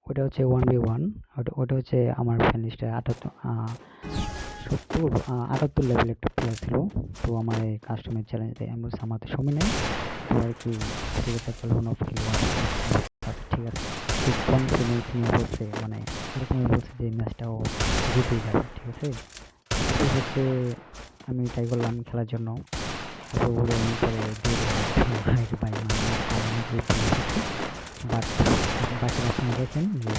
ওটা হচ্ছে 1v1। ওটা হচ্ছে আমার ফ্রেন্ড লিস্টে 78 লেভেল একটা প্লেয়ার ছিল। তো আমার এই কাস্টমার চ্যালেঞ্জ দেয়, আমি বলছি আমার তো সময় নেই, তো আর কি ঠিক আছে একটা লোন অফ খেলবো। ঠিক আছে, ঠিক কনফিডেন্স নিয়ে বলছে, মানে এরকমই বলছে যে ম্যাচটাও জিতেই যাবে। ঠিক আছে, তো হচ্ছে আমি ট্রাই করলাম খেলার জন্য। তারপর ওরে আমি পরে দিয়ে দিলাম হাইট বাই বাট বাকি আপনারা দেখেন যে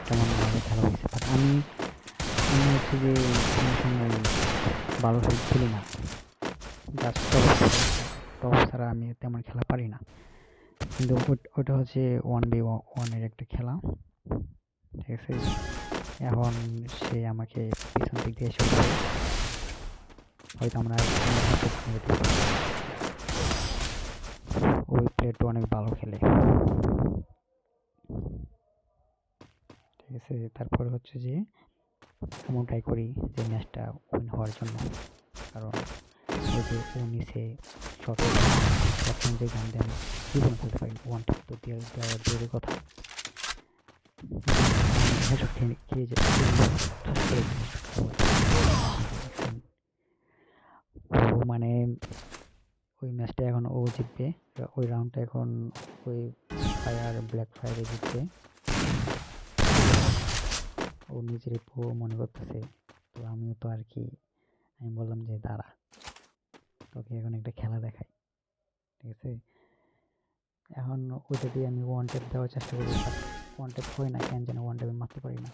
কেমন ভাবে খেলা হয়েছে। বাট আমি আমি হচ্ছে যে কোনো সময় ভালো খেলি না, জাস্ট টপ ছাড়া আমি তেমন খেলা পারি না। কিন্তু ওটা হচ্ছে 1v1 একটা খেলা। ঠিক আছে, এখন সে আমাকে পিছন দিক দিয়ে এসে হয়তো আমরা ওই প্লেয়ারটা অনেক ভালো খেলে। ঠিক আছে, তারপরে হচ্ছে যে এমন ট্রাই করি যে ম্যাচটা উইন হওয়ার জন্য, কারণ ওই যে ও নিচে শর্ট যে গান দেন জীবন খেলতে পারি, ওয়ান ট্যাপ তো দেওয়ার দূরের কথা, হেডশট খেয়ে যায়। ও মানে ওই ম্যাচটা এখন ও জিতবে, ওই রাউন্ডটা এখন ওই ব্ল্যাক ফায়ারে জিতবে। ও নিজের প্রো মনে করতেছে, তো আমিও তো আর কি, আমি বললাম যে দাঁড়া তোকে এখন একটা খেলা দেখাই। ঠিক আছে, এখন ওইটা দিয়ে আমি ওয়ান ট্যাপ দেওয়ার চেষ্টা করি, ওয়ান ট্যাপ হয় না, কেন যেন ওয়ান ট্যাপে মারতে পারি না।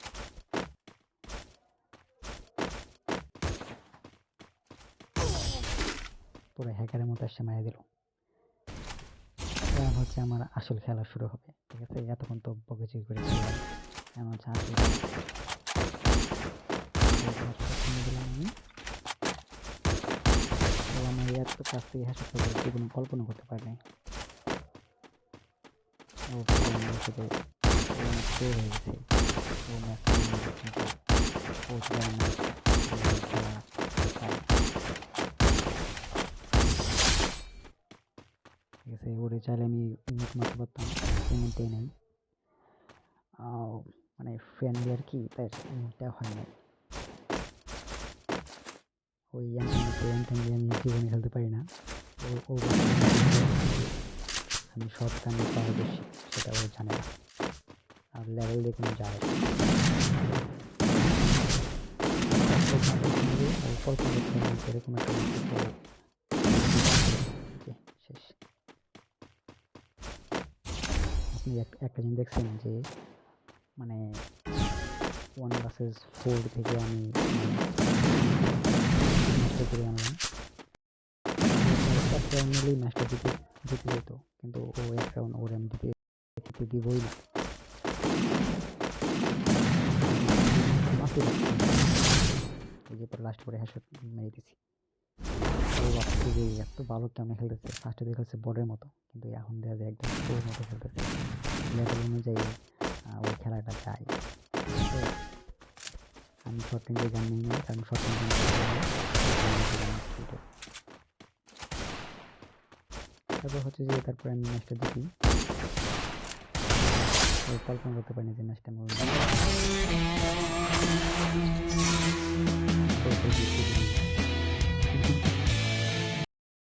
পুরো হ্যাকারের মতো এসে মারা দিল। এখন হচ্ছে আমার আসল খেলা শুরু হবে। ঠিক আছে, এতক্ষণ তো বকেচুরি করে খেললাম, এখন হচ্ছে আসল দিলাম আমি। আমার এত কাছ থেকে হ্যাশ জীবনে কল্পনা করতে পারি নাই। ও হয়ে গেছে, ও ম্যাচ ও খেলা। ঠিক আছে, ওরে চাইলে আমি ইমোট মারতে পারতাম, ইমোটটাই নেই, মানে ফ্রেন্ডলি আর কি, তাই ইমোটটা হয় নাই। ওই অ্যান্টাঙ্গি আমি জীবনে খেলতে পারি না। ও আমি শর্ট গানে পারদর্শী, সেটা ও জানে না, আর লেভেল দিয়ে কোনো যায় এরকম একটা শেষ। আপনি একটা জিনিস দেখছেন যে মানে 1 vs 4 থেকে আমি ম্যাচটা করে আনলাম, একটা রাউন্ড নিলেই ম্যাচটা জিতে যেত, কিন্তু ও এক রাউন্ড ওর আমি দিতে দিবই না। এই যে লাস্ট করে হ্যাশট মেরে দিছি। যে এত ভালো কেমন খেলতেছে, ফার্স্টে দেখেছে বডের মতো, কিন্তু এখন দেখা যায় একদম প্রোর মতো খেলতেছে। লেভেল অনুযায়ী ওই খেলাটা চাই। আমি শর্ট রেঞ্জে গান নিই না, কারণ শর্ট রেঞ্জ তারপর হচ্ছে যে তারপরে আমি ম্যাচটা জিতি। কল্পনা করতে পারিনি যে ম্যাচটা আমি